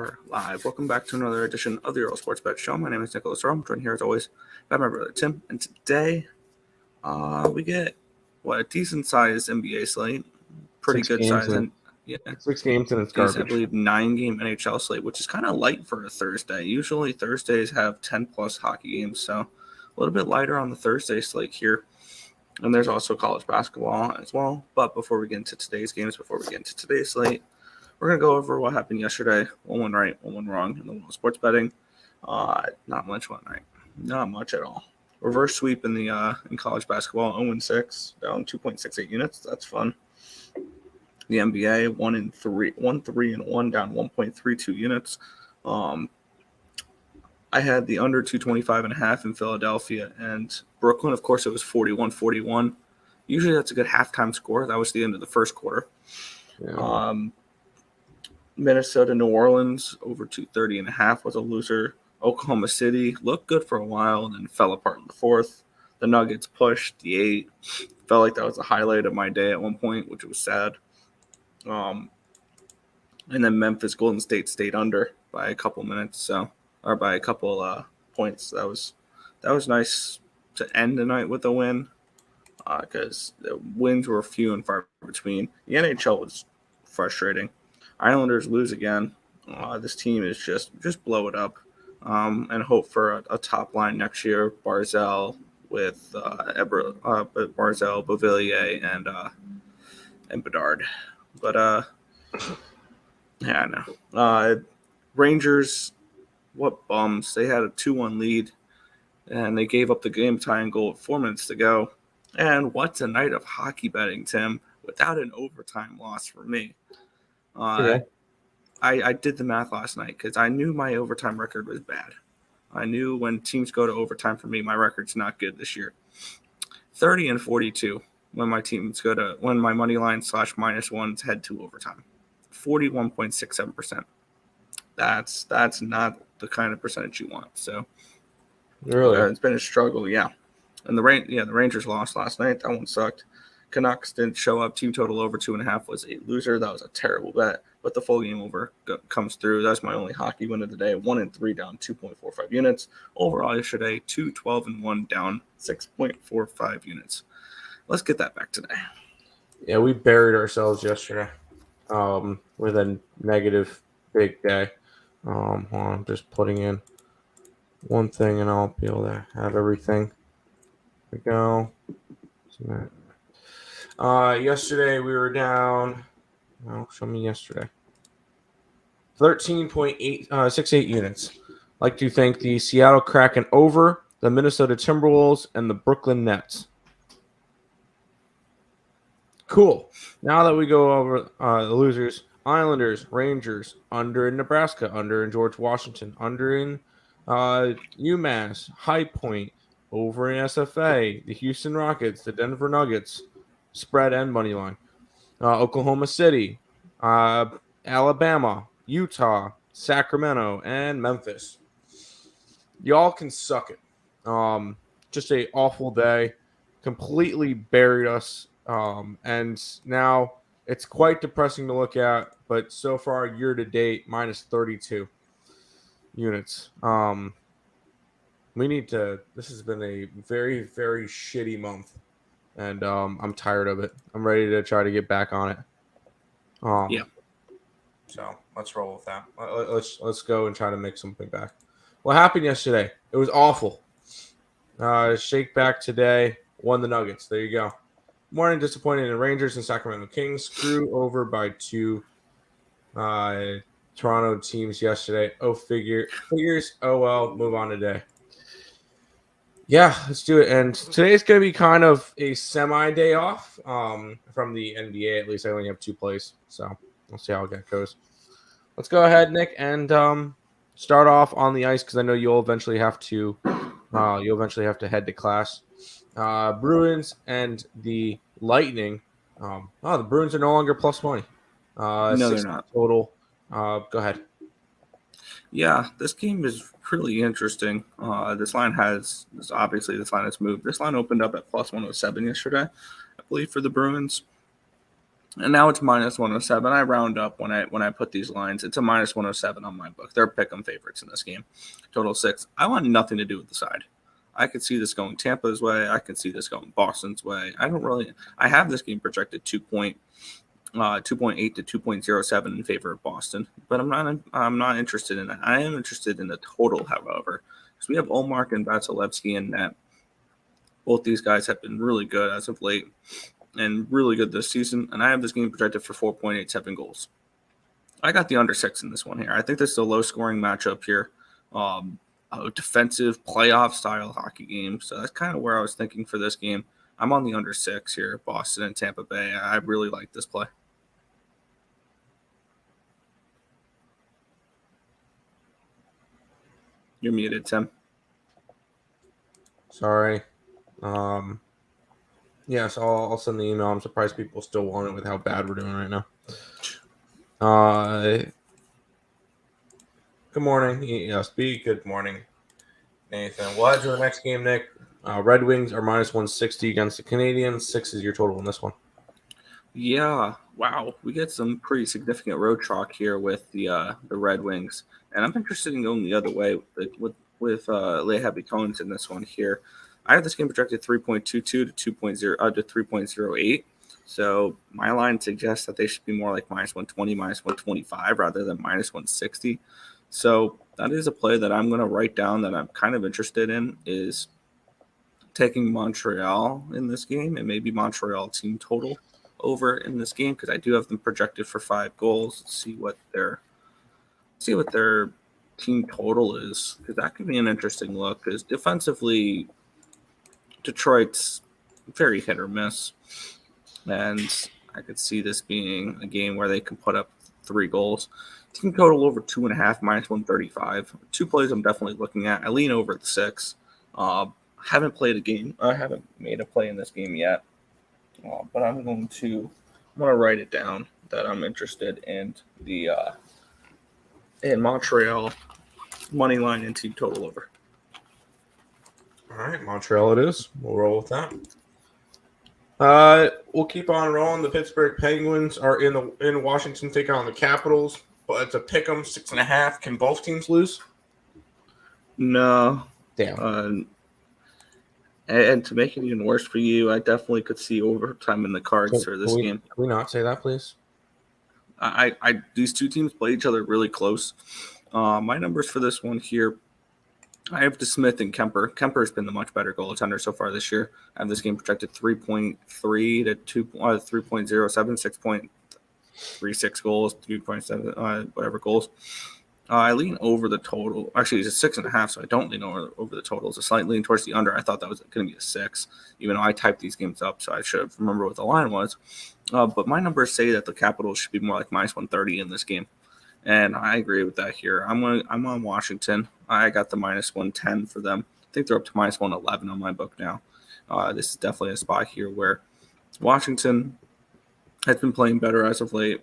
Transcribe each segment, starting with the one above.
are live. Welcome back to another edition of the Earle Sports Bet Show. My name is Nicholas Earle. I'm joined here as always by my brother Tim. And today we get a decent sized NBA slate. Pretty good size. And 6 games and it's garbage. I believe 9-game NHL slate, which is kind of light for a Thursday. Usually Thursdays have 10 plus hockey games, so a little bit lighter on the Thursday slate here. And there's also college basketball as well. But before we get into today's games, before we get into today's slate, we're going to go over what happened yesterday. One right, one wrong in the world of sports betting. Not much went right. Not much at all. Reverse sweep in the in college basketball, 0-6, down 2.68 units. That's fun. The NBA, 1-3, down 1.32 units. I had the under 225.5 in Philadelphia and Brooklyn. Of course, it was 41-41. Usually that's a good halftime score. That was the end of the first quarter. Yeah. Minnesota, New Orleans, over 230.5 was a loser. Oklahoma City looked good for a while and then fell apart in the fourth. The Nuggets pushed the 8. Felt like that was the highlight of my day at one point, which was sad. And then Memphis, Golden State stayed under by a couple minutes, or by a couple points. That was nice to end the night with a win, because the wins were few and far between. The NHL was frustrating. Islanders lose again. This team is just blow it up, and hope for a top line next year. Barzal with Barzal, Beauvillier, and Bedard. But yeah, no. Rangers, what bums! They had a 2-1 lead, and they gave up the game tying goal with 4 minutes to go. And what's a night of hockey betting, Tim? Without an overtime loss for me. Okay. I did the math last night because I knew my overtime record was bad. I knew when teams go to overtime for me, my record's not good this year. 30-42 when my money line / -1s head to overtime. 41.67%. That's not the kind of percentage you want. So Really? it's been a struggle, yeah. And the Rangers lost last night. That one sucked. Canucks didn't show up. Team total over 2.5 was a loser. That was a terrible bet. But the full game over comes through. That's my only hockey win of the day. 1-3, down 2.45 units. Overall yesterday, 2-12-1, down 6.45 units. Let's get that back today. Yeah, we buried ourselves yesterday with a negative big day. Hold on, I'm just putting in one thing and I'll be able to have everything. There we go. Yesterday we were down. Well, show me yesterday. 13.68 units. Like to thank the Seattle Kraken over, the Minnesota Timberwolves, and the Brooklyn Nets. Cool. Now that we go over the losers, Islanders, Rangers, under in Nebraska, under in George Washington, under in UMass, High Point, over in SFA, the Houston Rockets, the Denver Nuggets, spread and money line. Oklahoma City, Alabama, Utah, Sacramento, and Memphis. Y'all can suck it. Just a awful day. Completely buried us. And now it's quite depressing to look at. But so far, year to date, -32 units. This has been a very, very shitty month. And I'm tired of it. I'm ready to try to get back on it. Yeah. So let's roll with that. Let's go and try to make something back. What happened yesterday? It was awful. Shake back today. Won the Nuggets. There you go. Morning disappointed in Rangers and Sacramento Kings. Screw over by 2 Toronto teams yesterday. Figures. Oh well. Move on today. Yeah, let's do it. And today's going to be kind of a semi-day off from the NBA. At least I only have 2 plays, so we'll see how that goes. Let's go ahead, Nick, and start off on the ice because I know you'll eventually have to head to class. Bruins and the Lightning. The Bruins are no longer plus money. No, they're not. Total. Go ahead. Yeah, this game is really interesting. This line has moved. This line opened up at plus 107 yesterday, I believe, for the Bruins. And now it's minus 107. I round up when I put these lines. It's a minus 107 on my book. They're pick'em favorites in this game. Total 6. I want nothing to do with the side. I could see this going Tampa's way. I could see this going Boston's way. I have this game projected 2.8 to 2.07 in favor of Boston, but I'm not interested in that. I am interested in the total, however, because we have Olmark and Vasilevsky in net. Both these guys have been really good as of late and really good this season, and I have this game projected for 4.87 goals. I got the under 6 in this one here. I think this is a low-scoring matchup here, a defensive playoff-style hockey game, so that's kind of where I was thinking for this game. I'm on the under 6 here, Boston and Tampa Bay. I really like this play. You're muted, Tim. Sorry. Yes, I'll send the email. I'm surprised people still want it with how bad we're doing right now. Good morning. Yes, good morning, Nathan. We'll head to the next game, Nick. Red Wings are minus 160 against the Canadians. 6 is your total in this one. Yeah, wow. We get some pretty significant road chalk here with the Red Wings. And I'm interested in going the other way with Leigh Cones in this one here. I have this game projected 3.22 to 2.0 to 3.08. So my line suggests that they should be more like minus 120, minus 125 rather than minus 160. So that is a play that I'm going to write down that I'm kind of interested in is taking Montreal in this game and maybe Montreal team total over in this game because I do have them projected for 5 goals. Let's see what their team total is because that could be an interesting look because defensively Detroit's very hit or miss, and I could see this being a game where they can put up 3 goals. Team total over 2.5 minus 135. 2 plays I'm definitely looking at. I lean over the 6. Haven't played a game. I haven't made a play in this game yet, but I'm going to write it down that I'm interested in the in Montreal money line and team total over. All right, Montreal it is. We'll roll with that. We'll keep on rolling. The Pittsburgh Penguins are in Washington taking on the Capitals, but it's a pick'em 6.5. Can both teams lose? No. Damn. And to make it even worse for you, I definitely could see overtime in the cards for this game. Can we not say that, please? These two teams play each other really close. My numbers for this one here, I have DeSmith and Kemper. Kemper's been the much better goaltender so far this year. I have this game projected 3.3 to 3.07, 6.36 goals, 2.7 whatever goals. I lean over the total. Actually, it's a 6.5, so I don't lean over the total. It's a slight lean towards the under. I thought that was going to be a 6, even though I typed these games up, so I should have remembered what the line was. But my numbers say that the Capitals should be more like minus 130 in this game, and I agree with that here. I'm on Washington. I got the minus 110 for them. I think they're up to minus 111 on my book now. This is definitely a spot here where Washington has been playing better as of late.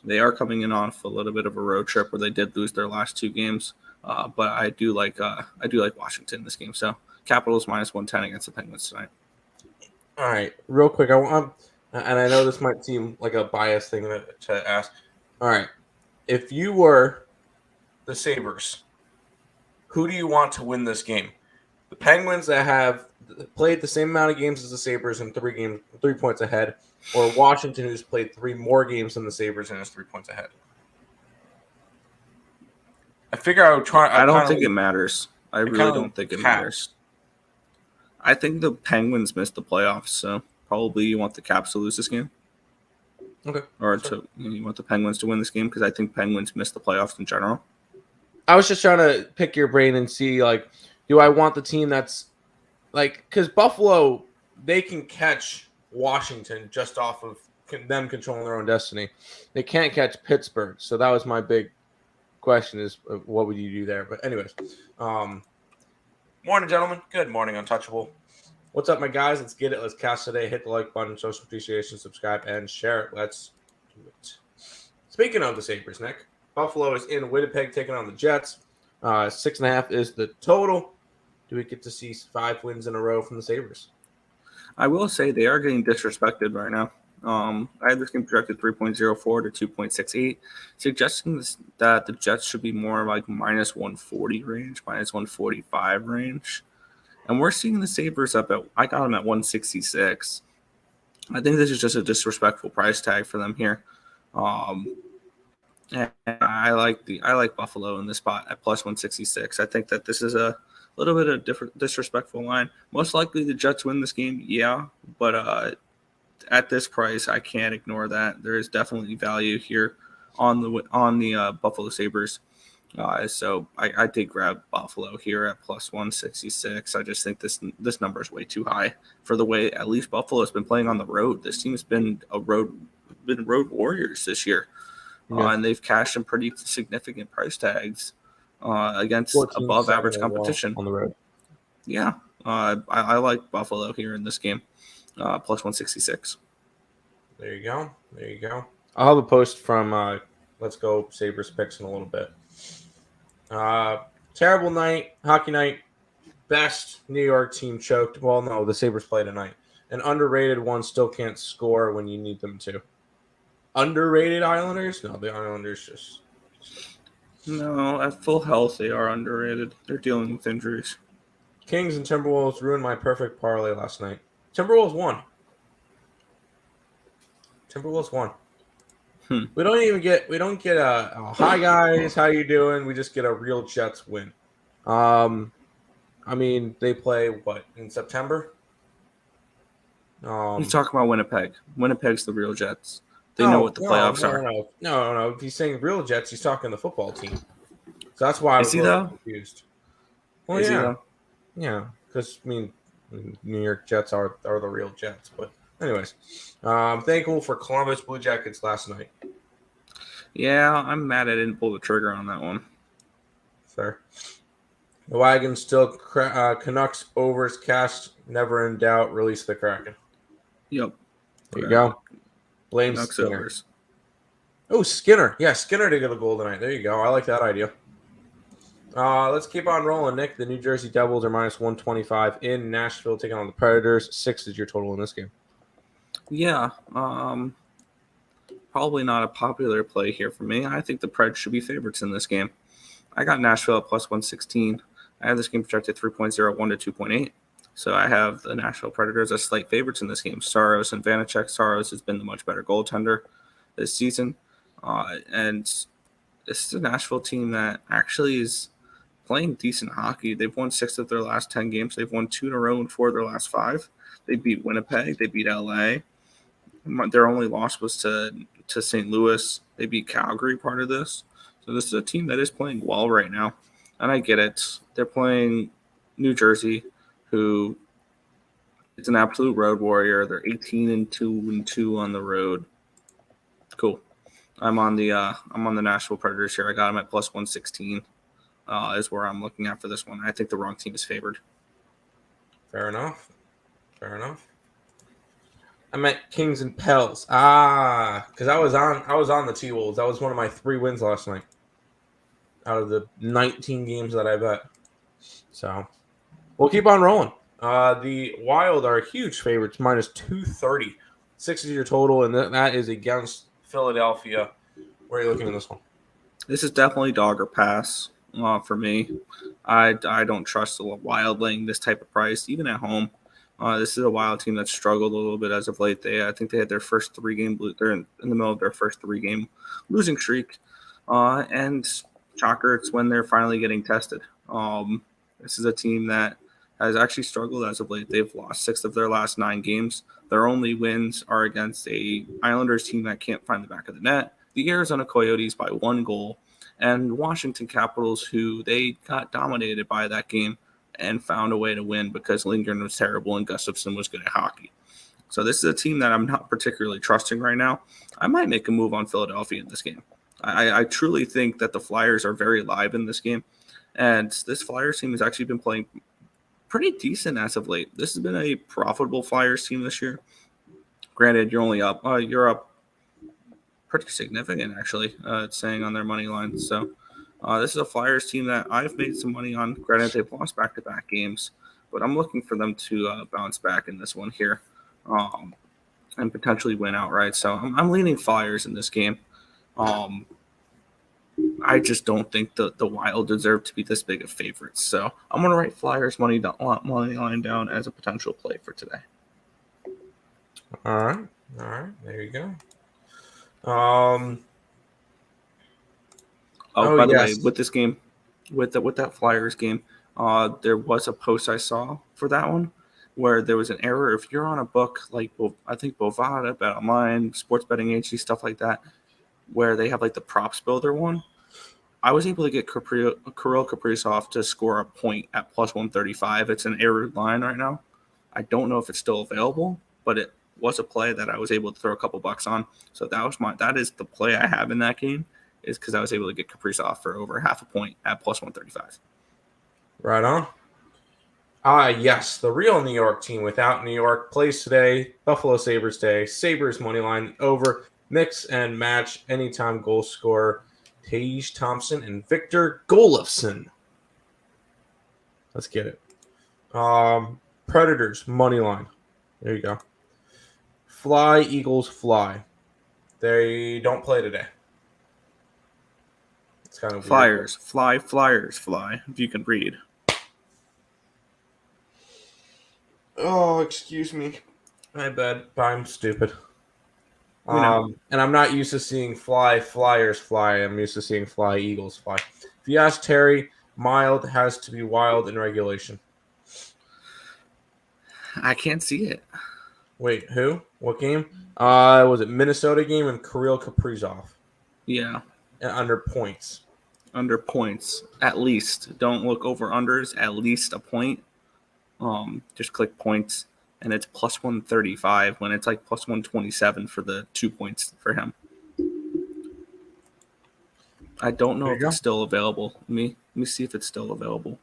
They are coming in off a little bit of a road trip where they did lose their last 2 games, but I do like Washington in this game. So Capitals minus 110 against the Penguins tonight. All right, real quick, and I know this might seem like a biased thing to ask. All right, if you were the Sabres, who do you want to win this game? The Penguins that have played the same amount of games as the Sabres and 3 points ahead, or Washington, who's played 3 more games than the Sabres and is 3 points ahead? I figure I would try. I don't think it matters. I really don't think it matters. I think the Penguins missed the playoffs, so probably you want the Caps to lose this game. Okay. Or you want the Penguins to win this game because I think Penguins missed the playoffs in general. I was just trying to pick your brain and see, like, do I want the team that's like, because Buffalo, they can catch Washington just off of them controlling their own destiny. They can't catch Pittsburgh. So that was my big question is what would you do there? But anyways, morning, gentlemen. Good morning, Untouchable. What's up, my guys? Let's get it. Let's cast today. Hit the like button, show some appreciation, subscribe, and share it. Let's do it. Speaking of the Sabres, Nick, Buffalo is in Winnipeg taking on the Jets. 6.5 is the total. Do we get to see 5 wins in a row from the Sabres? I will say they are getting disrespected right now. I had this game projected 3.04 to 2.68, suggesting that the Jets should be more like minus 140 range, minus 145 range. And we're seeing the Sabres I got them at 166. I think this is just a disrespectful price tag for them here. And I like Buffalo in this spot at plus 166. I think that this is a little bit of different disrespectful line. Most likely the Jets win this game, yeah, but at this price, I can't ignore that. There is definitely value here on the Buffalo Sabres. So I did grab Buffalo here at plus 166. I just think this number is way too high for the way at least Buffalo has been playing on the road. This team has been road warriors this year, and they've cashed some pretty significant price tags against above average competition on the road. Yeah, I like Buffalo here in this game, plus 166. There you go. I'll have a post from Let's Go Sabres picks in a little bit. Terrible night, hockey night. Best New York team choked. Well, no, the Sabres play tonight. An underrated one still can't score when you need them to. Underrated Islanders? No, the Islanders just... No, at full health, they are underrated. They're dealing with injuries. Kings and Timberwolves ruined my perfect parlay last night. Timberwolves won. We don't get a hi guys, how you doing? We just get a real Jets win. I mean, they play what in September? He's talking about Winnipeg. Winnipeg's the real Jets. They know what the playoffs are. No. If he's saying real Jets, he's talking the football team. So that's why I was confused. Well, Is he though? Yeah, because I mean, New York Jets are the real Jets. But anyways, thankful for Columbus Blue Jackets last night. Yeah, I'm mad I didn't pull the trigger on that one. Fair. The wagon still Canucks overs cast, never in doubt. Release the Kraken. Yep. There you go. Blame Canucks Skinner. overs. Oh, Skinner. Yeah, Skinner to get a goal tonight. There you go. I like that idea. Let's keep on rolling, Nick. The New Jersey Devils are minus 125 in Nashville, taking on the Predators. 6 is your total in this game. Yeah. Probably not a popular play here for me. I think the Preds should be favorites in this game. I got Nashville at plus 116. I have this game projected 3.01 to 2.8. So I have the Nashville Predators as slight favorites in this game. Saros and Vanacek. Saros has been the much better goaltender this season. And this is a Nashville team that actually is playing decent hockey. They've won 6 of their last 10 games. They've won 2 in a row and 4 of their last 5. They beat Winnipeg. They beat LA. Their only loss was to St. Louis. They beat Calgary part of this. So this is a team that is playing well right now. And I get it. They're playing New Jersey, who is an absolute road warrior. They're 18-2 on the road. Cool. I'm on the Nashville Predators here. I got them at plus 116 is where I'm looking at for this one. I think the wrong team is favored. Fair enough. I meant Kings and Pels. Because I was on the T-Wolves. That was one of my 3 wins last night out of the 19 games that I bet. So we'll keep on rolling. The Wild are huge favorites, minus 230. 6 is your total, and that is against Philadelphia. Where are you looking at this one? This is definitely dog or pass for me. I don't trust the Wild laying this type of price, even at home. This is a Wild team that struggled a little bit as of late. I think they had their first 3-game they're in the middle of their first 3-game losing streak. And shocker, it's when they're finally getting tested. This is a team that has actually struggled as of late. They've lost 6 of their last 9 games. Their only wins are against a Islanders team that can't find the back of the net, the Arizona Coyotes by 1 goal, and Washington Capitals, who they got dominated by that game and found a way to win because Lindgren was terrible and Gustafsson was good at hockey. So this is a team that I'm not particularly trusting right now. I might make a move on Philadelphia in this game. I truly think that the Flyers are very live in this game, and this Flyers team has actually been playing pretty decent as of late. This has been a profitable Flyers team this year. Granted, you're up pretty significant, actually, it's saying on their money line. So this is a Flyers team that I've made some money on. Granted, they've lost back-to-back games, but I'm looking for them to bounce back in this one here. and potentially win outright. So I'm leaning Flyers in this game. I just don't think the Wild deserve to be this big of favorites. So I'm going to write Flyers money line down as a potential play for today. All right. There you go. By the way, with this game, with that Flyers game, there was a post I saw for that one where there was an error. If you're on a book like I think Bovada, Bet Online, Sports Betting Agency, stuff like that, where they have like the props builder one, I was able to get Kirill Kaprizov to score a point at plus 135. It's an error line right now. I don't know if it's still available, but it was a play that I was able to throw a couple bucks on. So that is the play I have in that game, is because I was able to get Kaprizov for over half a point at plus 135. Right on. Yes, the real New York team without New York plays today. Buffalo Sabres Day. Sabres money line over. Mix and match anytime goal scorer Tage Thompson and Victor Golofsson. Let's get it. Predators money line. There you go. Fly, Eagles, fly. They don't play today. It's kind of Flyers, weird. Flyers, fly. If you can read. Oh, excuse me. My bad. I'm stupid. And I'm not used to seeing Flyers fly. I'm used to seeing fly, Eagles fly. If you ask Terry, mild has to be wild in regulation. I can't see it. Wait, who? What game? Was it Minnesota game and Kirill Kaprizov? Yeah. And under points. Under points, at least. Don't look over unders. At least a point. Just click points, and it's plus 135 when it's like plus 127 for the 2 points for him. I don't know if it's still available. Let me see if it's still available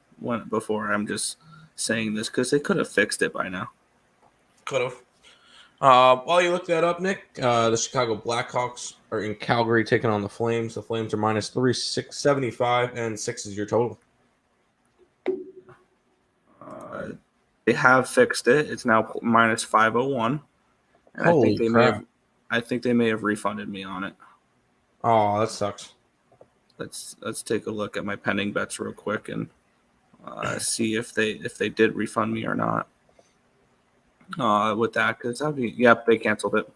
before I'm just saying this, because they could have fixed it by now. Could have. While you look that up, Nick, the Chicago Blackhawks are in Calgary taking on the Flames. The Flames are minus 375, and 6 is your total. They have fixed it. It's now minus 501. And Holy crap. I think they may have refunded me on it. Oh, that sucks. Let's take a look at my pending bets real quick and see if they did refund me or not. With that, because they canceled it.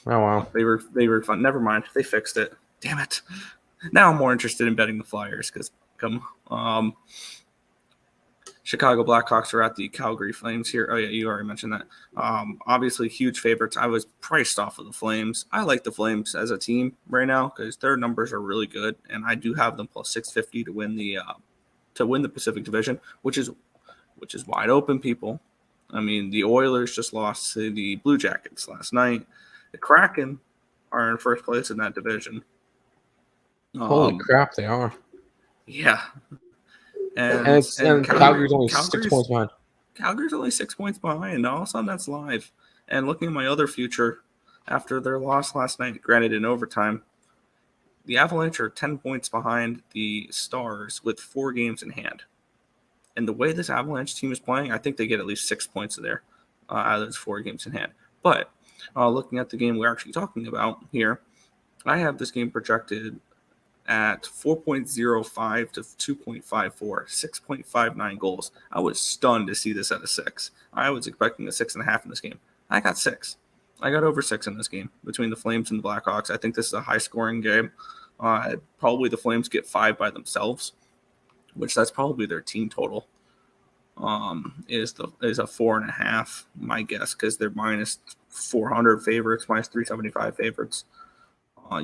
Oh wow. They refund. Never mind. They fixed it. Damn it. Now I'm more interested in betting the Flyers because Chicago Blackhawks are at the Calgary Flames here. Oh, yeah, you already mentioned that. Obviously, huge favorites. I was priced off of the Flames. I like the Flames as a team right now because their numbers are really good, and I do have them plus 650 to win the Pacific Division, which is wide open, people. I mean, the Oilers just lost to the Blue Jackets last night. The Kraken are in first place in that division. Holy crap, they are. Yeah. And Calgary's only 6 points behind. Calgary's only 6 points behind. All of a sudden, that's live. And looking at my other future, after their loss last night, granted in overtime, the Avalanche are 10 points behind the Stars with 4 games in hand. And the way this Avalanche team is playing, I think they get at least 6 points there out of those 4 games in hand. But looking at the game we're actually talking about here, I have this game projected at 4.05 to 2.54, 6.59 goals. I was stunned to see this at a 6. I was expecting a 6.5 in this game. I got 6. I got over 6 in this game between the Flames and the Blackhawks. I think this is a high-scoring game. Probably the Flames get 5 by themselves, which that's probably their team total. Is a 4.5, my guess, because they're minus 400 favorites, minus 375 favorites.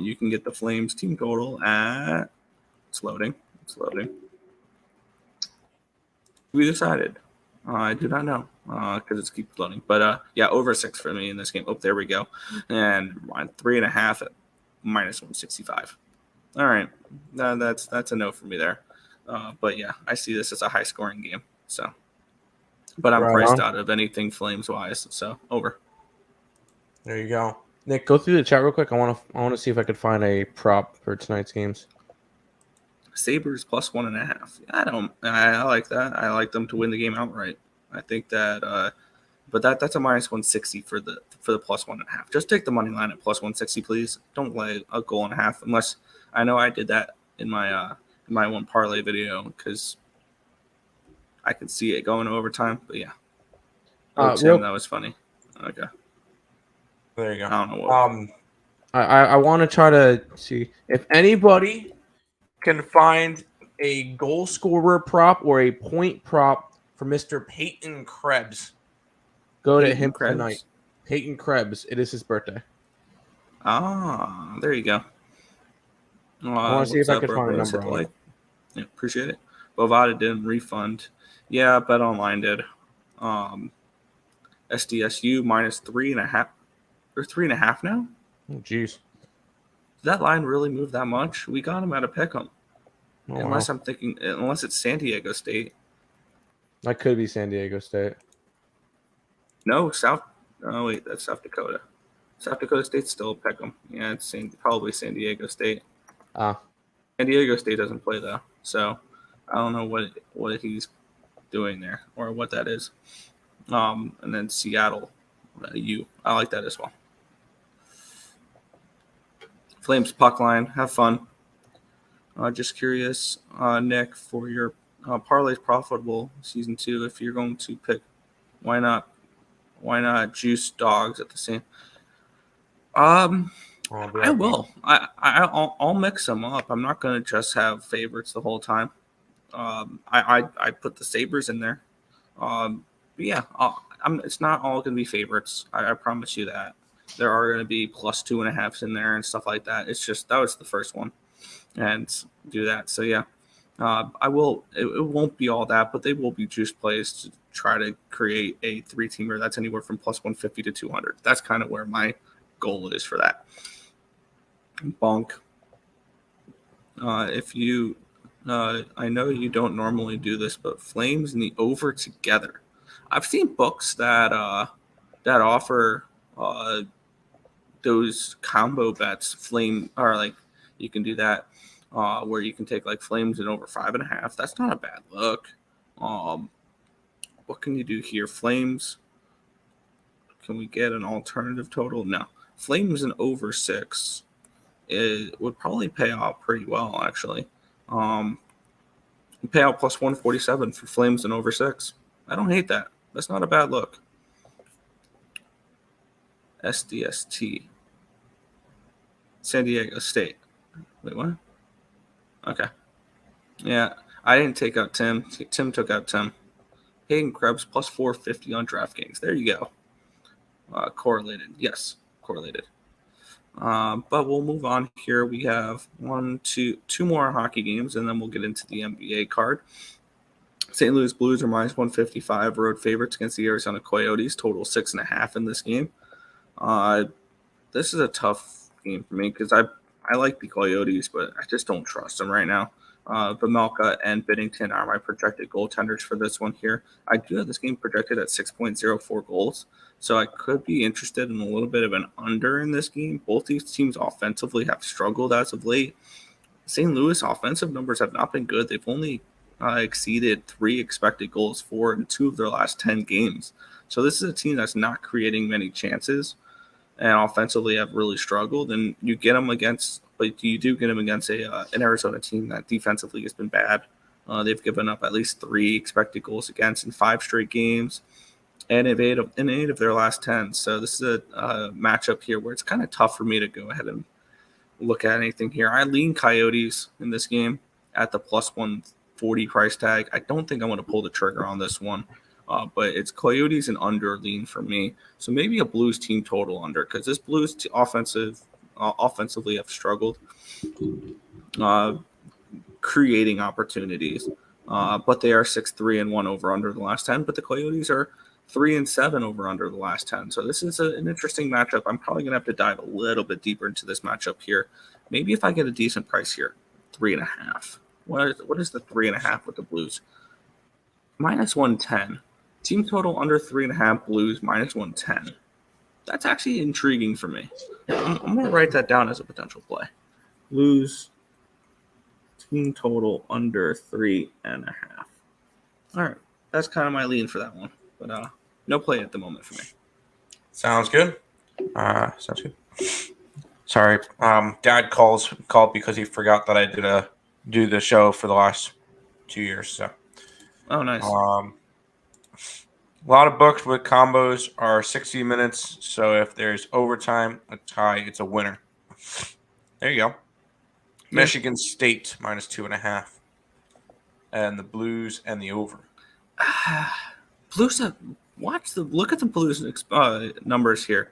You can get the Flames team total at it's loading. We decided. I do not know because it keeps loading. But over 6 for me in this game. Oh, there we go. And 3.5 at minus 165. All right, that's a no for me there. But yeah, I see this as a high scoring game. So, but I'm priced out of anything Flames wise. So over. There you go. Nick, go through the chat real quick. I want to see if I could find a prop for tonight's games. Sabres plus 1.5. I like that. I like them to win the game outright. I think that But that's a minus 160 for the plus 1.5. Just take the money line at plus 160, please. Don't lay a goal and a half unless I know I did that in my one parlay video because I could see it going overtime. But yeah, Tim, that was funny. Okay, there you go. I don't know what. I want to try to see if anybody can find a goal scorer prop or a point prop for Mr. Peyton Krebs. Go to him tonight. Peyton Krebs. It is his birthday. Ah, there you go. I want to see if I can find a number on it. Yeah, appreciate it. Bovada didn't refund. Yeah, Bet Online did. SDSU minus 3.5 or 3.5 now. Oh, jeez. Did that line really move that much? We got him at a pick'em. Oh, unless wow. unless it's San Diego State. That could be San Diego State. No, oh wait, that's South Dakota. South Dakota State's still a pick'em. Yeah, it's probably San Diego State. San Diego State doesn't play though, so I don't know what he's doing there or what that is. And then Seattle, I like that as well. Flames puck line, have fun. Just curious, Nick, for your Parleys profitable season 2. If you're going to pick, why not juice dogs at the same? I will. I'll mix them up. I'm not going to just have favorites the whole time. I put the Sabres in there. But yeah, it's not all going to be favorites. I promise you that. There are going to be plus 2.5s in there and stuff like that. It's just that was the first one, and do that. So yeah, I will. It won't be all that, but they will be juice plays to try to create a 3-teamer that's anywhere from plus 150 to 200. That's kind of where my goal is for that. Bonk. If you, I know you don't normally do this, but Flames and the over together. I've seen books that offer those combo bets. Flame or like you can do that where you can take like Flames and over 5.5. That's not a bad look. What can you do here? Flames. Can we get an alternative total? No. Flames and over 6. It would probably pay out pretty well, actually. Pay out plus 147 for Flames and over 6. I don't hate that. That's not a bad look. SDST. San Diego State. Wait, what? Okay. Yeah, I didn't take out Tim. Tim took out Tim. Hayden Krebs plus 450 on DraftKings. There you go. Correlated. Yes, correlated. But we'll move on here. We have two more hockey games, and then we'll get into the NBA card. St. Louis Blues are minus 155 road favorites against the Arizona Coyotes. Total 6.5 in this game. This is a tough game for me because I like the Coyotes, but I just don't trust them right now. Pamelka and Binnington are my projected goaltenders for this one here. I do have this game projected at 6.04 goals, so I could be interested in a little bit of an under in this game. Both these teams offensively have struggled as of late. St. Louis offensive numbers have not been good. They've only exceeded 3 expected goals for in 2 of their last 10 games. So this is a team that's not creating many chances and offensively have really struggled. And you get them against, but you do get them against an Arizona team that defensively has been bad. They've given up at least 3 expected goals against in 5 straight games, and in 8 of their last 10. So this is a matchup here where it's kind of tough for me to go ahead and look at anything here. I lean Coyotes in this game at the plus 140 price tag. I don't think I want to pull the trigger on this one. But it's Coyotes and under lean for me. So maybe a Blues team total under because this Blues offensively have struggled creating opportunities. But they are 6-3-1 over under the last 10. But the Coyotes are 3-7 over under the last 10. So this is an interesting matchup. I'm probably going to have to dive a little bit deeper into this matchup here. Maybe if I get a decent price here, 3.5. What is the 3.5 with the Blues? Minus 110. Team total under 3.5, Blues minus 110. That's actually intriguing for me. I'm going to write that down as a potential play. Blues team total under 3.5. All right. That's kind of my lean for that one. But No play at the moment for me. Sounds good. Sounds good. Sorry, Dad called because he forgot that I did do the show for the last 2 years. So, Oh, nice. a lot of books with combos are 60 minutes. So if there's overtime, a tie, it's a winner. There you go. Yeah. Michigan State -2.5, and the Blues and the over. Blues have look at the Blues numbers here.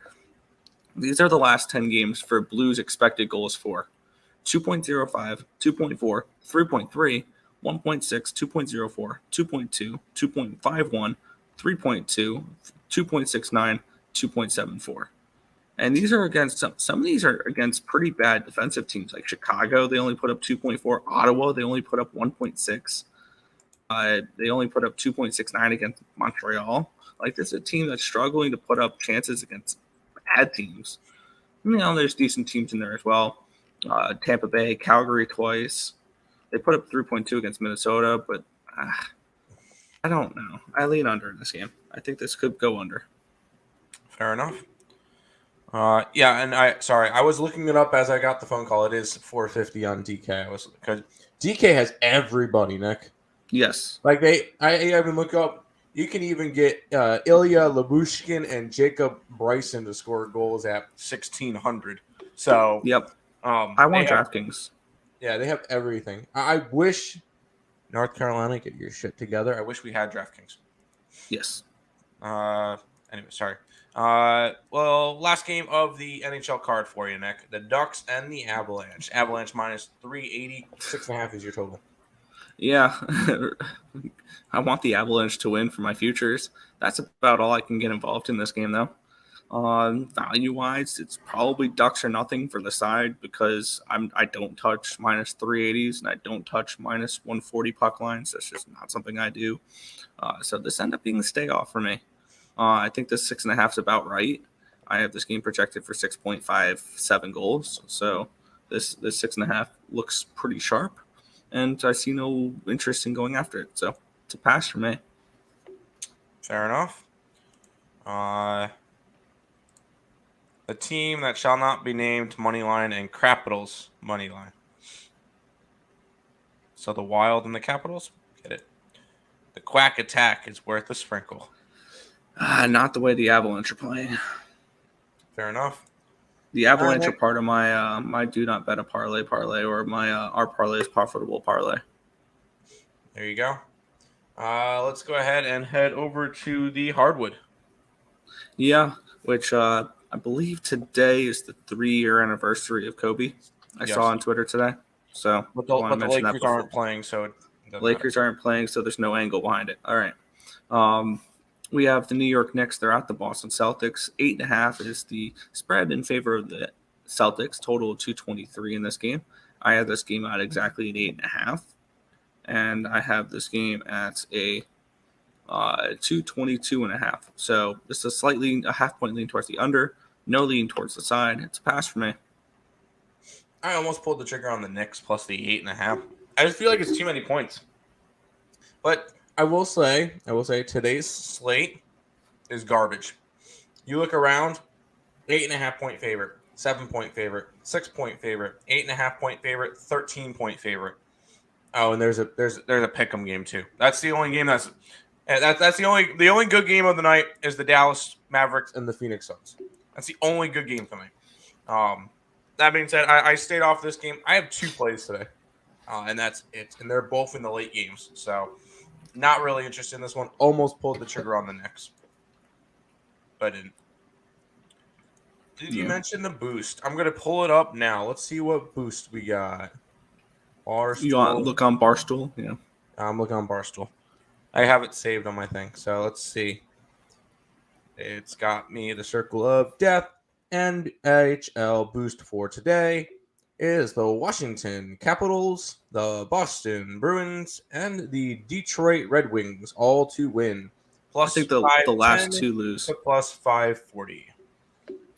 These are the last 10 games for Blues expected goals for 2.05, 2.4, 3.3, 1.6, 2.04, 2.2, 2.51, 3.2, 2.69, 2.74. And these are against some of these are against pretty bad defensive teams like Chicago. They only put up 2.4. Ottawa, they only put up 1.6. They only put up 2.69 against Montreal. Like, this is a team that's struggling to put up chances against bad teams. There's decent teams in there as well. Tampa Bay, Calgary twice. They put up 3.2 against Minnesota, but I don't know. I lean under in this game. I think this could go under. Fair enough. Yeah, and I was looking it up as I got the phone call. It is 450 on DK. Because DK has everybody, Nick. Yes. Like I even look up. You can even get Ilya Labushkin and Jacob Bryson to score goals at 1,600. So yep, I want DraftKings. Yeah, they have everything. I wish North Carolina get your shit together. I wish we had DraftKings. Yes. Anyway, sorry. Well, last game of the NHL card for you, Nick. The Ducks and the Avalanche. Avalanche -380. 6.5 is your total. Yeah. I want the Avalanche to win for my futures. That's about all I can get involved in this game, though. Value-wise, it's probably Ducks or nothing for the side because I don't touch -380s and I don't touch -140 puck lines. That's just not something I do. So this ended up being the stay off for me. I think this 6.5 is about right. I have this game projected for 6.57 goals. So this 6.5 looks pretty sharp, and I see no interest in going after it. So it's a pass for me. Fair enough. The team that shall not be named moneyline and Capitals moneyline. So the Wild and the Capitals, get it. The Quack Attack is worth a sprinkle. Not the way the Avalanche are playing. Fair enough. The Avalanche are part of my my do not bet a parlay or my our parlay is profitable parlay. There you go. Let's go ahead and head over to the hardwood. Yeah, which I believe today is the 3-year anniversary of Kobe. I saw on Twitter today. So, but the Lakers aren't playing, so Lakers aren't playing, so there's no angle behind it. All right. We have the New York Knicks. They're at the Boston Celtics. 8.5 is the spread in favor of the Celtics. Total of 223 in this game. I have this game at exactly an 8.5, and I have this game at a 222.5. So this is a half point lean towards the under, no lean towards the side. It's a pass for me. I almost pulled the trigger on the Knicks plus the 8.5. I just feel like it's too many points. But I will say today's slate is garbage. You look around, 8.5 point favorite, 7 point favorite, 6 point favorite, 8.5 point favorite, 13 point favorite. Oh, and there's a pick'em game too. That's the only game that's the only good game of the night is the Dallas Mavericks and the Phoenix Suns. That's the only good game tonight. That being said, I stayed off this game. I have 2 plays today, and that's it. And they're both in the late games, so not really interested in this one. Almost pulled the trigger on the Knicks, but didn't. Did you mention the boost? I'm going to pull it up now. Let's see what boost we got. Barstool. You want to look on Barstool? Yeah. I'm looking on Barstool. I have it saved on my thing, so let's see. It's got me the Circle of Death. NHL boost for today is the Washington Capitals, the Boston Bruins, and the Detroit Red Wings, all to win. Plus, I think the last 2 lose. Plus 540.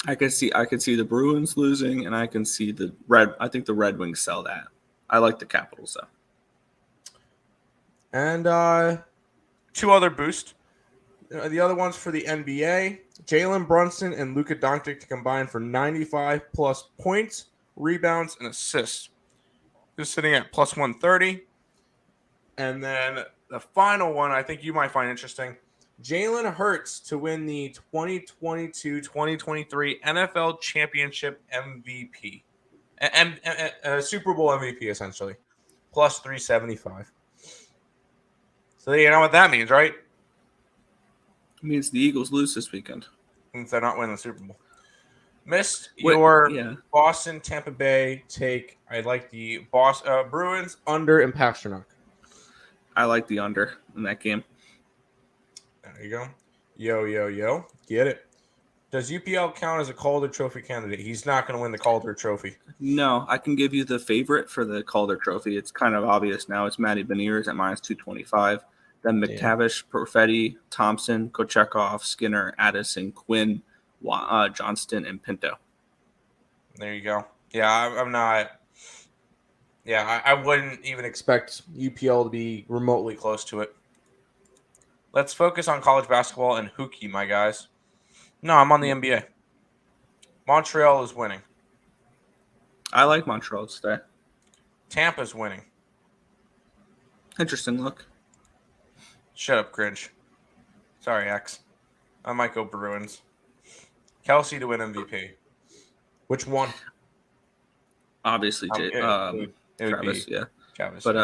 I could see the Bruins losing, and I can see the Red. I think the Red Wings sell that. I like the Capitals though. And 2 other boosts. the other ones for the NBA, Jalen Brunson and Luka Doncic to combine for 95 plus points, rebounds, and assists. Just sitting at plus 130. And then the final one I think you might find interesting. Jalen Hurts to win the 2022-2023 NFL Championship MVP. And Super Bowl MVP, essentially. Plus 375. So you know what that means, right? It means the Eagles lose this weekend. Means they're not winning the Super Bowl. Missed your Boston Tampa Bay take. I like the Bruins under in Pasternak. I like the under in that game. There you go. Yo. Get it. Does UPL count as a Calder Trophy candidate? He's not going to win the Calder Trophy. No, I can give you the favorite for the Calder Trophy. It's kind of obvious now. It's Matty Beniers at minus 225. Then McTavish, Perfetti, Thompson, Kochekov, Skinner, Addison, Quinn, Johnston, and Pinto. There you go. Yeah, I'm not. Yeah, I wouldn't even expect UPL to be remotely close to it. Let's focus on college basketball and hooky, my guys. No, I'm on the NBA. Montreal is winning. I like Montreal today. Tampa's winning. Interesting look. Shut up, cringe. Sorry, X. I might go Bruins. Kelsey to win MVP. Which one? Obviously, Travis. Yeah. Travis. But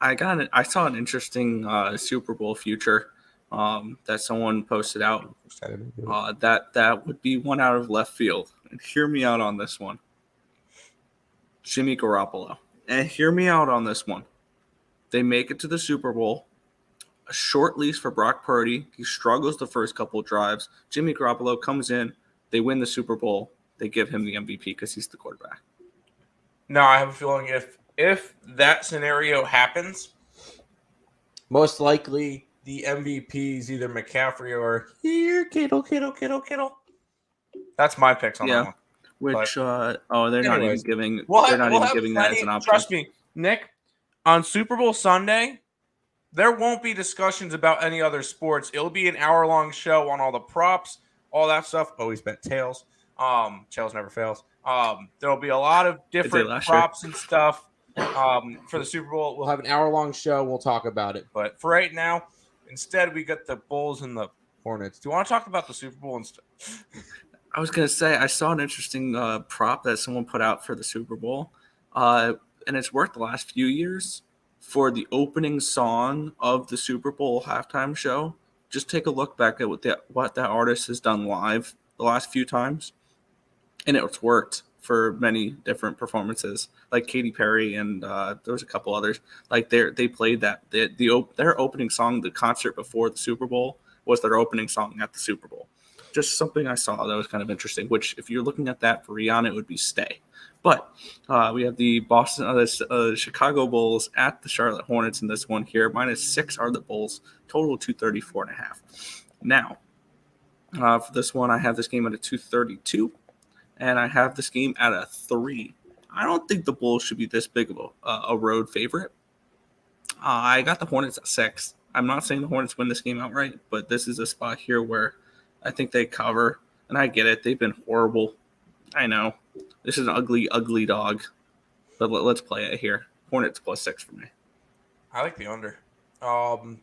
I saw an interesting Super Bowl future that someone posted out. That would be one out of left field. And hear me out on this one. Jimmy Garoppolo. And hear me out on this one. They make it to the Super Bowl. A short leash for Brock Purdy. He struggles the first couple of drives. Jimmy Garoppolo comes in. They win the Super Bowl. They give him the MVP because he's the quarterback. No, I have a feeling if that scenario happens, most likely the MVP is either McCaffrey or Kittle. That's my picks on that one. Which they're not even giving. They're not even giving that as an option. Trust me, Nick. On Super Bowl Sunday, there won't be discussions about any other sports. It'll be an hour-long show on all the props, all that stuff. Always bet tails. Tails never fails. There'll be a lot of different props and stuff for the Super Bowl. We'll have an hour-long show. We'll talk about it. But for right now, instead, we got the Bulls and the Hornets. Do you want to talk about the Super Bowl and stuff? I was going to say, I saw an interesting prop that someone put out for the Super Bowl, and it's worked the last few years. For the opening song of the Super Bowl halftime show, just take a look back at what that artist has done live the last few times, and it's worked for many different performances, like Katy Perry and there was a couple others. Like they played that their opening song, the concert before the Super Bowl was their opening song at the Super Bowl. Just something I saw that was kind of interesting. Which, if you're looking at that for Rihanna, it would be "Stay." But we have the Chicago Bulls at the Charlotte Hornets in this one here. -6 are the Bulls. Total 234.5. Now, for this one, I have this game at a 232, and I have this game at a 3. I don't think the Bulls should be this big of a road favorite. I got the Hornets at 6. I'm not saying the Hornets win this game outright, but this is a spot here where I think they cover, and I get it. They've been horrible. I know. This is an ugly, ugly dog, but let's play it here. Hornets +6 for me. I like the under. And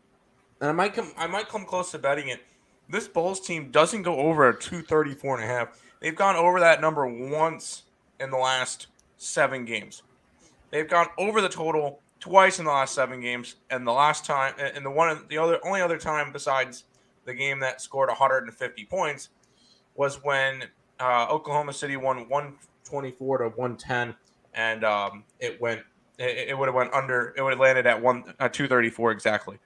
I might come close to betting it. This Bulls team doesn't go over a 234.5. They've gone over that number once in the last 7 games. They've gone over the total twice in the last 7 games, and the last time, and only other time besides the game that scored 150 points was when Oklahoma City won 124-110, and it would have went under. It would have landed at 234 exactly.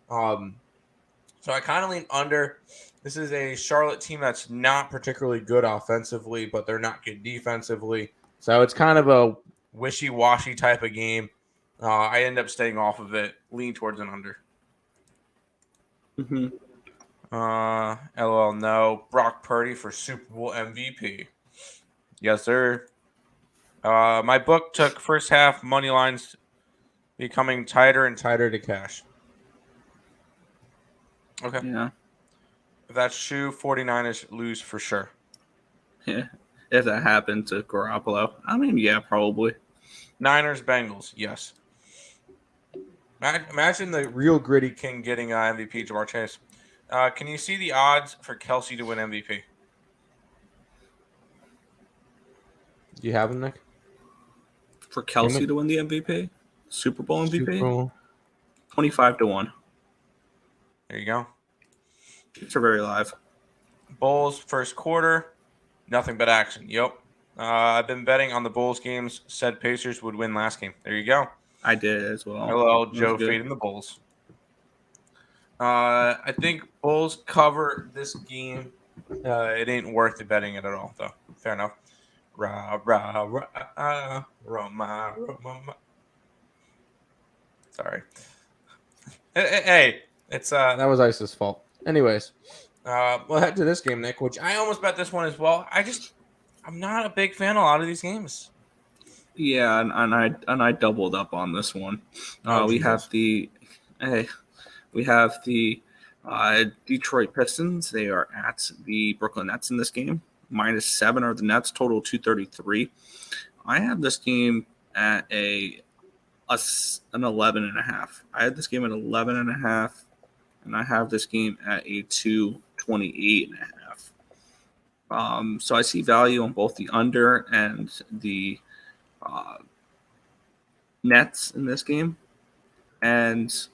So I kind of lean under. This is a Charlotte team that's not particularly good offensively, but they're not good defensively. So it's kind of a wishy-washy type of game. I end up staying off of it. Lean towards an under. Mm-hmm. LOL, no. Brock Purdy for Super Bowl MVP. Yes, sir. My book took first half money lines becoming tighter and tighter to cash. Okay. Yeah. If that's true, 49ers lose for sure. Yeah, if that happened to Garoppolo, I mean, yeah, probably. Niners, Bengals, yes. Imagine the real gritty king getting MVP, Jamar Chase. Can you see the odds for Kelsey to win MVP? Do you have them, Nick? For Kelsey to win the MVP, Super Bowl Super MVP, Bowl. 25-1. There you go. It's very live. Bulls first quarter, nothing but action. Yep. I've been betting on the Bulls games. Said Pacers would win last game. There you go. I did as well. Hello, That was Joe good. fading the Bulls. I think Bulls cover this game. It ain't worth the betting it at all, though. Fair enough. Roma. Sorry. Hey, it's that was Ice's fault. Anyways, we'll head to this game, Nick, which I almost bet this one as well. I'm not a big fan of a lot of these games. Yeah, and I doubled up on this one. We have the Detroit Pistons. They are at the Brooklyn Nets in this game. -7 are the Nets. Total 233. I have this game at an 11.5. I had this game at 11.5, and I have this game at a 228.5. So I see value on both the under and the Nets in this game, and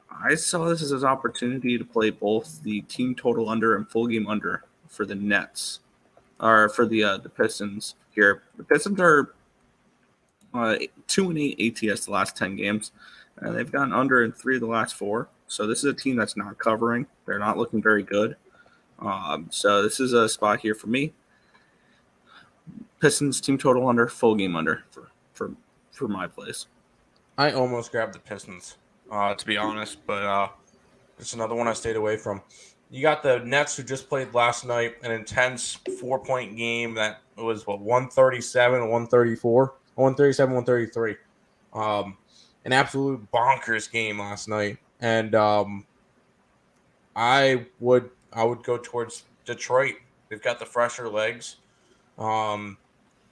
I saw this as an opportunity to play both the team total under and full game under for the Nets, or for the Pistons here. The Pistons are 2-8 ATS the last 10 games, and they've gone under in 3 of the last 4. So this is a team that's not covering. They're not looking very good. So this is a spot here for me. Pistons team total under, full game under for my place. I almost grabbed the Pistons, to be honest, but it's another one I stayed away from. You got the Nets, who just played last night, an intense 4-point game that was 137, 134, 137, 133. An absolute bonkers game last night, and I would go towards Detroit. They've got the fresher legs.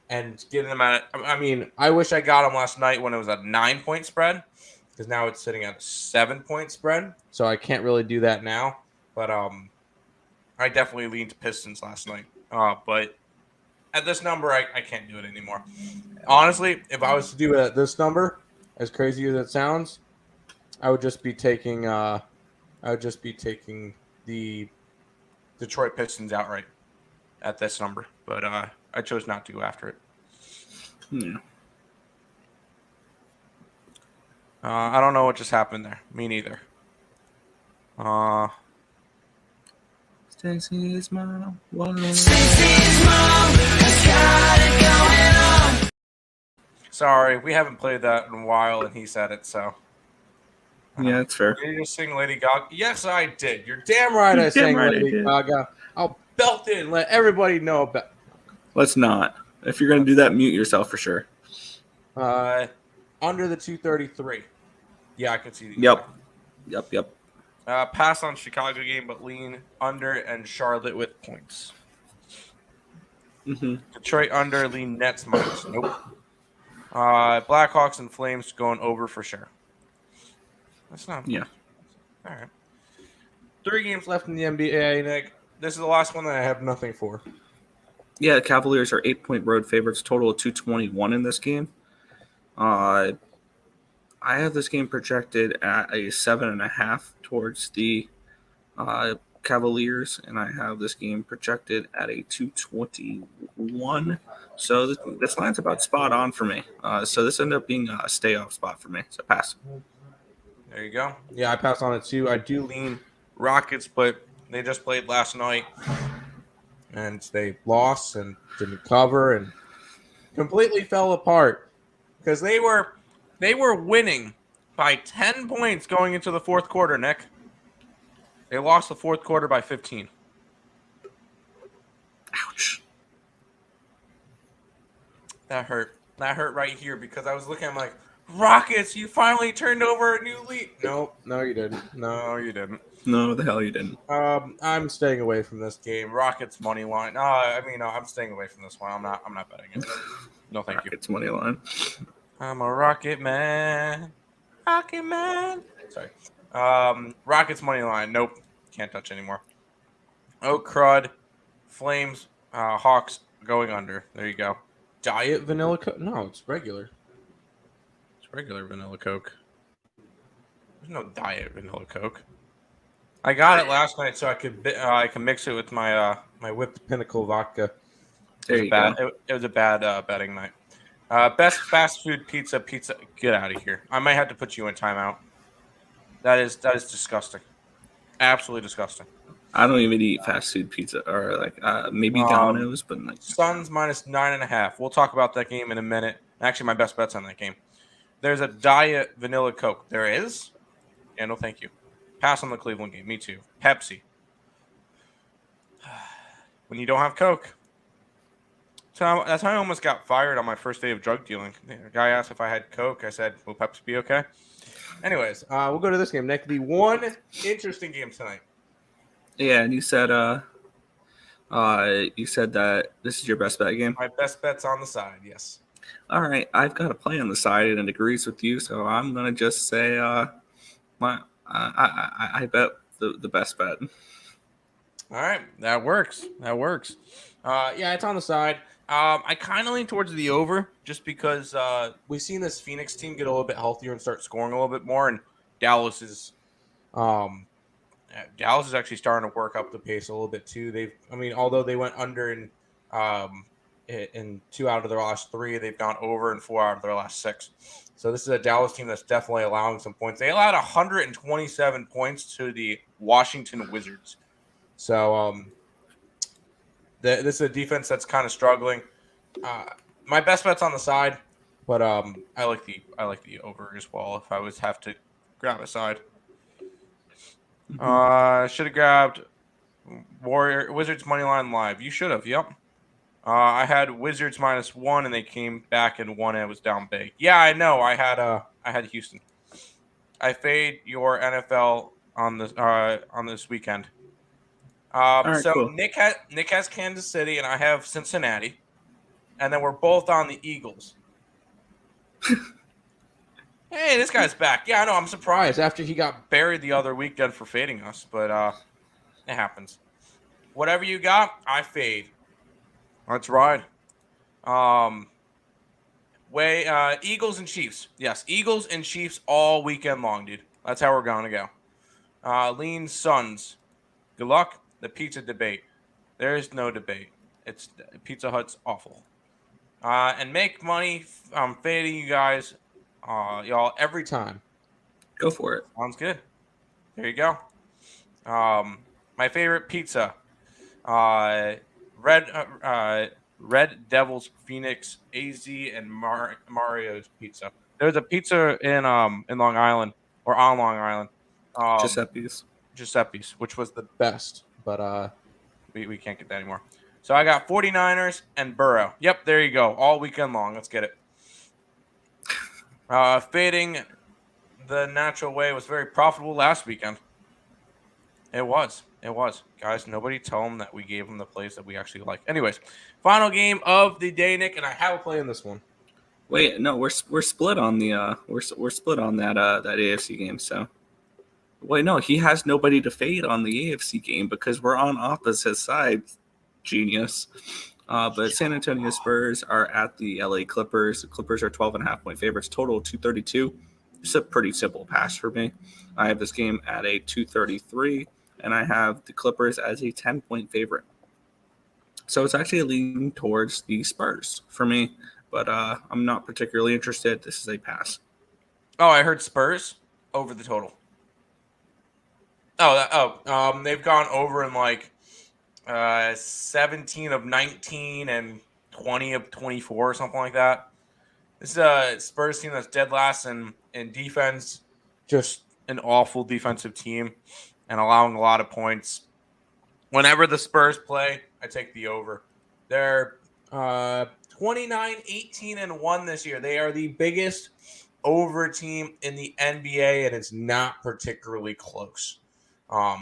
And getting them at, I mean, I wish I got them last night when it was a 9-point spread, because now it's sitting at a 7-point spread. So I can't really do that now. But I definitely leaned to Pistons last night. But at this number, I can't do it anymore. Honestly, if I was to do it at this number, as crazy as it sounds, I would just be taking the Detroit Pistons outright at this number. But I chose not to go after it. Yeah. I don't know what just happened there. Me neither. Stacey's mom. Sorry, we haven't played that in a while, and he said it, so. Yeah, that's fair. Did you just sing Lady Gaga? Yes, I did. You're damn right I sang Lady Gaga. I'll belt it and let everybody know about. Let's not. If you're going to do that, mute yourself for sure. Under the 233. Yeah, I could see the. Yep. Pass on Chicago game, but lean under and Charlotte with points. Mm-hmm. Detroit under, lean Nets minus. Nope. Blackhawks and Flames going over for sure. That's not. Yeah. All right. 3 games left in the NBA, Nick. This is the last one that I have nothing for. Yeah, the Cavaliers are 8-point road favorites, total of 221 in this game. I have this game projected at a 7.5 towards the Cavaliers, and I have this game projected at a 221. So this line's about spot on for me. So this ended up being a stay-off spot for me. So pass. There you go. Yeah, I pass on it too. I do lean Rockets, but they just played last night, and they lost and didn't cover and completely fell apart because they were winning by 10 points going into the fourth quarter, Nick. They lost the fourth quarter by 15. Ouch. That hurt. That hurt right here because I was looking, I'm like, Rockets, you finally turned over a new leaf. Nope, no, you didn't. No, you didn't. No, the hell you didn't. I'm staying away from this game. Rockets money line. I'm staying away from this one. I'm not betting it. No, thank you. Rockets money line. I'm a Rocket Man. Rocket Man. Sorry. Rockets money line. Nope. Can't touch anymore. Oh crud. Flames. Hawks going under. There you go. Diet vanilla Coke? No, it's regular. It's regular vanilla Coke. There's no diet vanilla Coke. I got it last night so I can mix it with my my whipped pinnacle vodka. There you go. It was a bad betting night. Best fast food pizza. Get out of here. I might have to put you in timeout. That is disgusting. Absolutely disgusting. I don't even eat fast food pizza or like maybe Domino's, but like Suns minus 9.5. We'll talk about that game in a minute. Actually, my best bet's on that game. There's a diet vanilla Coke. There is? Yeah, no thank you. Pass on the Cleveland game. Me too. Pepsi. When you don't have Coke. So that's how I almost got fired on my first day of drug dealing. The guy asked if I had Coke. I said, will Pepsi be okay? Anyways, we'll go to this game. Nick, the one interesting game tonight. yeah, and you said that this is your best bet game. My best bet's on the side, yes. All right, I've got a play on the side and it agrees with you, so I'm gonna just say I bet the best bet. All right, that works. Yeah, it's on the side. I kind of lean towards the over just because we've seen this Phoenix team get a little bit healthier and start scoring a little bit more, and Dallas is actually starting to work up the pace a little bit too. Although they went under in 2 out of their last 3, they've gone over in 4 out of their last 6. So this is a Dallas team that's definitely allowing some points. They allowed 127 points to the Washington Wizards. So this is a defense that's kind of struggling. My best bet's on the side, but I like the over as well. If I was have to grab a side, should have grabbed Wizards money line live. You should have. Yep. I had Wizards -1, and they came back and won. And it was down big. Yeah, I know. I had Houston. I fade your NFL on this weekend. Right, so cool. Nick has Kansas City, and I have Cincinnati, and then we're both on the Eagles. Hey, this guy's back. Yeah, I know. I'm surprised after he got buried the other weekend for fading us, but it happens. Whatever you got, I fade. Let's ride. Eagles and Chiefs. Yes, Eagles and Chiefs all weekend long, dude. That's how we're going to go. Lean Suns. Good luck. The pizza debate. There is no debate. It's Pizza Hut's awful. And make money. I'm fading you guys, y'all, every time. Go for it. Sounds good. There you go. My favorite pizza. Red Devils, Phoenix, AZ, and Mario's Pizza. There's a pizza in Long Island or on Long Island. Giuseppe's, which was the best, but we can't get that anymore. So I got 49ers and Burrow. Yep, there you go. All weekend long. Let's get it. Fading the natural way was very profitable last weekend. It was. Guys, nobody tell them that we gave them the plays that we actually like. Anyways, final game of the day, Nick, and I have a play in this one. Wait, no, we're split on the we're split on that AFC game, so wait, no, he has nobody to fade on the AFC game because we're on opposite sides. Genius. But San Antonio Spurs are at the LA Clippers. The Clippers are 12.5-point favorites, total 232. It's a pretty simple pass for me. I have this game at a 233, and I have the Clippers as a 10-point favorite. So it's actually leaning towards the Spurs for me, but I'm not particularly interested. This is a pass. Oh, I heard Spurs over the total. They've gone over in like 17 of 19 and 20 of 24 or something like that. This is a Spurs team that's dead last in defense, just an awful defensive team and allowing a lot of points. Whenever the Spurs play, I take the over. They're 29, 18, and 1 this year. They are the biggest over team in the NBA, and it's not particularly close.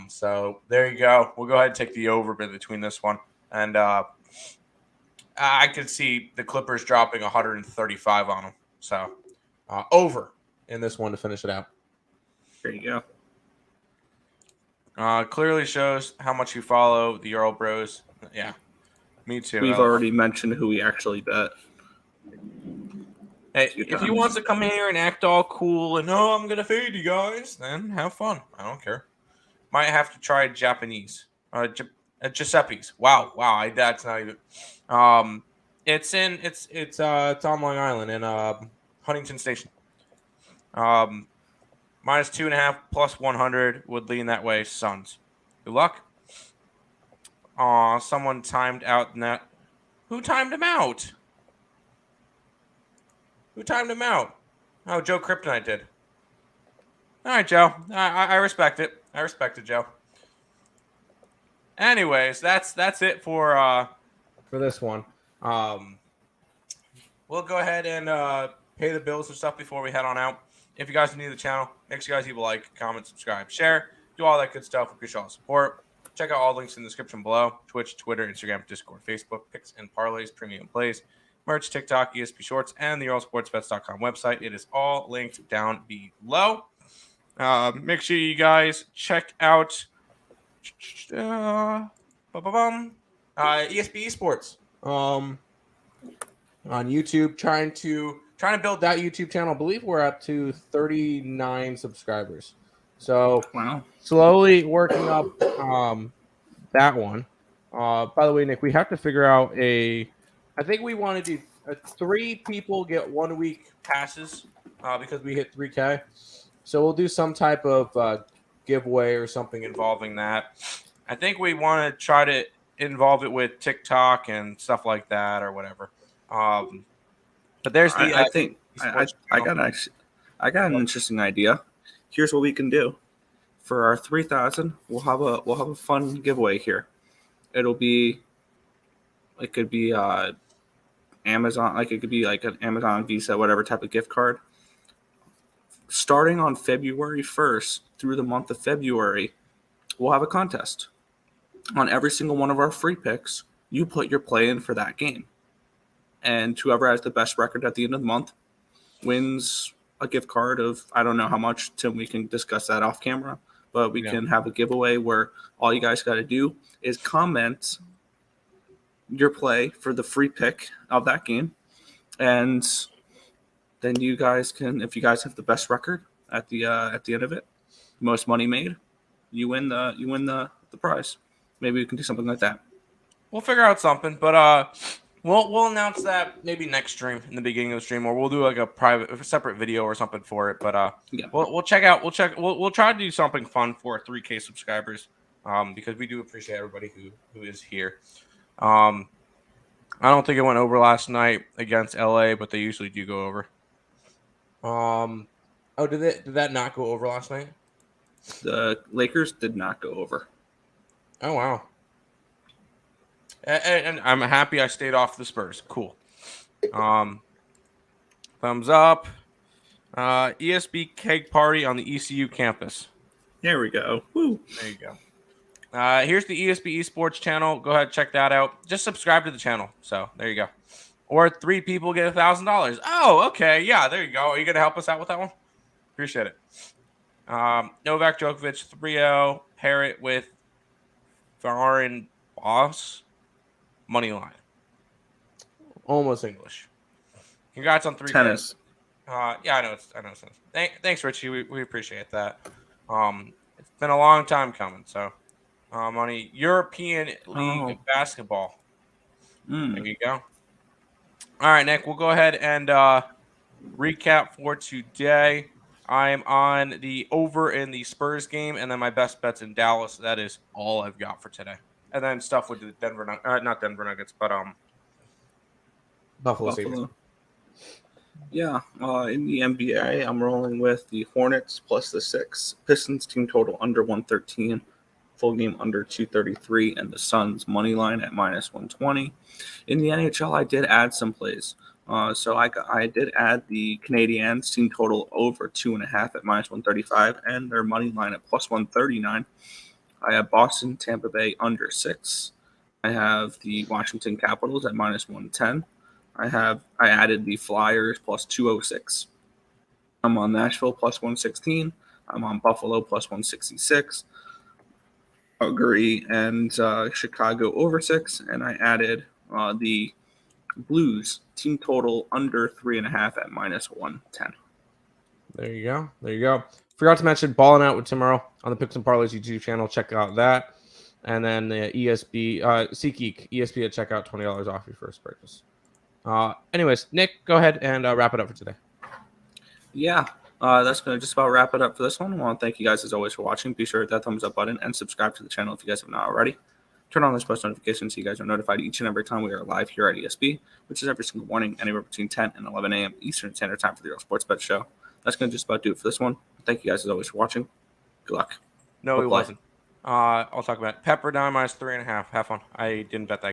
So there you go. We'll go ahead and take the over between this one. And I could see the Clippers dropping 135 on them. So over in this one to finish it out. There you go. Clearly shows how much you follow the Earle Bros. Yeah, me too. We've already mentioned who we actually bet. Hey, if he wants to come here and act all cool and I'm gonna fade you guys, then have fun. I don't care. Might have to try Japanese. Giuseppe's. Wow. That's not even. It's on Long Island in Huntington Station. Minus 2.5 plus 100 would lean that way. Suns. Good luck. Someone timed out net. Who timed him out? Oh, Joe Kryptonite did. All right, Joe. I respect it. I respect it, Joe. Anyways, that's it for this one. We'll go ahead and pay the bills and stuff before we head on out. If you guys are new to the channel, make sure you guys leave a like, comment, subscribe, share, do all that good stuff. We appreciate all the support. Check out all links in the description below: Twitch, Twitter, Instagram, Discord, Facebook, Picks and Parleys, Premium Plays, merch, TikTok, ESP Shorts, and the EarleSportsBets.com website. It is all linked down below. Make sure you guys check out ESP Esports on YouTube. Trying to build that YouTube channel. I believe we're up to 39 subscribers. So wow. Slowly working up that one. By the way, Nick, we have to figure out I think we want to do 3 people get 1 week passes because we hit 3K. So we'll do some type of giveaway or something involving that. I think we want to try to involve it with TikTok and stuff like that or whatever. But there's the. I got an interesting idea. Here's what we can do. For our 3,000, we'll have a fun giveaway here. It could be Amazon, like it could be like an Amazon, Visa, whatever type of gift card. Starting on February 1st through the month of February, we'll have a contest. On every single one of our free picks, you put your play in for that game. And whoever has the best record at the end of the month wins a gift card of, I don't know how much, Tim, we can discuss that off camera. But we can have a giveaway where all you guys got to do is comment your play for the free pick of that game. And then you guys can, if you guys have the best record at the end of it, most money made, you win the prize. Maybe we can do something like that. We'll figure out something, but we'll announce that maybe next stream, in the beginning of the stream, or we'll do like a separate video or something for it. But we'll try to do something fun for 3K subscribers, because we do appreciate everybody who is here. I don't think it went over last night against LA, but they usually do go over. Did that not go over last night? The Lakers did not go over. Oh wow. And I'm happy I stayed off the Spurs. Cool. Thumbs up. ESB Keg Party on the ECU campus. There we go. Woo. There you go. Here's the ESB Esports channel. Go ahead, check that out. Just subscribe to the channel. So there you go. Or 3 people get $1,000. Oh, okay. Yeah, there you go. Are you going to help us out with that one? Appreciate it. Novak Djokovic 3-0. Pair it with Varin Boss. Money line. Almost English. Congrats on 3K. Tennis. Yeah, I know it's tennis. Thanks, Richie. We appreciate that. It's been a long time coming. So, on a European League of Basketball. There you go. All right, Nick. We'll go ahead and recap for today. I am on the over in the Spurs game, and then my best bet's in Dallas. That is all I've got for today. And then stuff with the not Denver Nuggets, but Buffalo Sabres. Yeah, in the NBA, I'm rolling with the Hornets plus the 6. Pistons team total under 113. Full game under 233. And the Suns money line at minus 120. In the NHL, I did add some plays. So I did add the Canadiens team total over 2.5 at -135 and their money line at +139. I have Boston, Tampa Bay under 6. I have the Washington Capitals at -110. I added the Flyers +206. I'm on Nashville +116. I'm on Buffalo +166. Calgary and Chicago over 6, and I added the Blues team total under 3.5 at -110. There you go. There you go. Forgot to mention Ballin Out with Tim Earle on the Picks and Parleys YouTube channel. Check out that. And then the SeatGeek, ESP at checkout, $20 off your first purchase. Anyways, Nick, go ahead and wrap it up for today. Yeah, that's going to just about wrap it up for this one. I want to thank you guys as always for watching. Be sure to hit that thumbs up button and subscribe to the channel if you guys have not already. Turn on those post notifications so you guys are notified each and every time we are live here at ESB, which is every single morning, anywhere between 10 and 11 a.m. Eastern Standard Time for the Earle Sports Bet Show. That's going to just about do it for this one. Thank you guys as always for watching. Good luck. No, he wasn't. I'll talk about it. Pepperdine -3.5. Have fun. I didn't bet that.